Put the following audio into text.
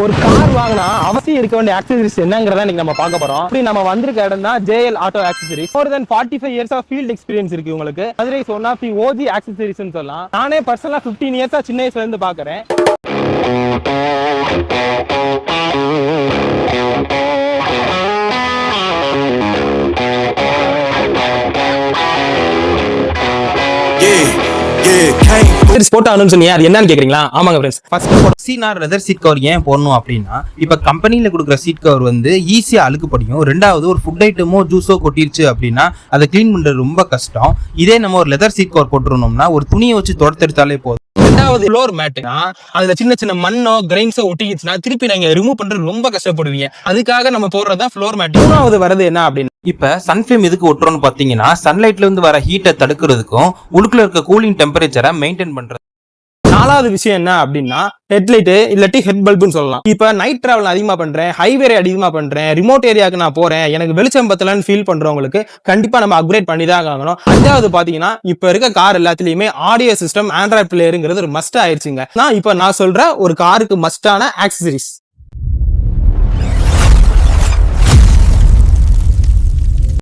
ஒரு கார் வாங்கினா அவசியம் இருக்க வேண்டிய ஆக்சசரிஸ் என்னங்கிறத இன்னைக்கு நம்ம பார்க்க போறோம். அப்படி நம்ம வந்திருக்க இடம் தான் JL auto accessories. More than 45 years of field experience இருக்கு உங்களுக்கு. Madurai one of the OG accessories சொல்லலாம். நானே பர்சனலா 15 இயர்ஸா சின்ன வயசுல இருந்து பாக்குறேன். என்னன்னு கேக்குறீங்களா? ஆமாங்க friends. First leather seat cover ஏன் போடணும் அப்படின்னா, இப்ப கம்பெனில கொடுக்குற சீட் கவர் வந்து ஈஸியா அழுக்கு படியும். ரெண்டாவது ஒரு ஃபுட் ஐட்டமோ ஜூஸோ கொட்டிருச்சு அப்படின்னா அதை கிளீன் பண்றது ரொம்ப கஷ்டம். இதே நம்ம ஒரு லெதர் சீட் கவர் போட்டுருந்தோம்னா ஒரு துணியை வச்சு தொடத்தெடுத்தாலே போதும். ரெண்டாவது ஃப்ளோர் மேட்னா அதுல சின்ன சின்ன மண்ணோ கிரைன்ஸோ ஒட்டிக்கிச்சுன்னா திருப்பி நீங்க ரிமூவ் பண்றது ரொம்ப கஷ்டப்படுவீங்க. அதுக்காக நம்ம போடுறதா ஃப்ளோர் மேட். மூணாவது வரது என்ன அப்படின்னு, இப்ப சன்ஃபிலிம் எதுக்கு ஒட்டுறோம்னு பாத்தீங்கன்னா, சன்லைட்ல இருந்து வர ஹீட்டை தடுக்கிறதுக்கும் உள்ளுக்குள்ள இருக்க கூலிங் டெம்பரேச்சரை மெயின்டைன் பண்றது. நாலாவது விஷயம் என்ன அப்படின்னா ஹெட்லைட் இல்லாட்டி ஹெட் பல்புன்னு சொல்லலாம். இப்ப நைட் டிராவல் அதிகமா பண்றேன், ஹைவே அதிகமா பண்றேன், ரிமோட் ஏரியாவுக்கு நான் போறேன், எனக்கு வெளிச்சம் பத்தலன்னு ஃபீல் பண்றவங்களுக்கு கண்டிப்பா நம்ம அப்கிரேட் பண்ணி தான் ஆகணும். அஞ்சாவது பாத்தீங்கன்னா இப்ப இருக்க கார் எல்லாத்துலயுமே ஆடியோ சிஸ்டம் ஆண்ட்ராய்ட் பிளேயருங்கிறது ஒரு மஸ்ட் ஆயிடுச்சுங்க. இப்ப நான் சொல்ற ஒரு காருக்கு மஸ்டான ஆக்சசரிஸ்.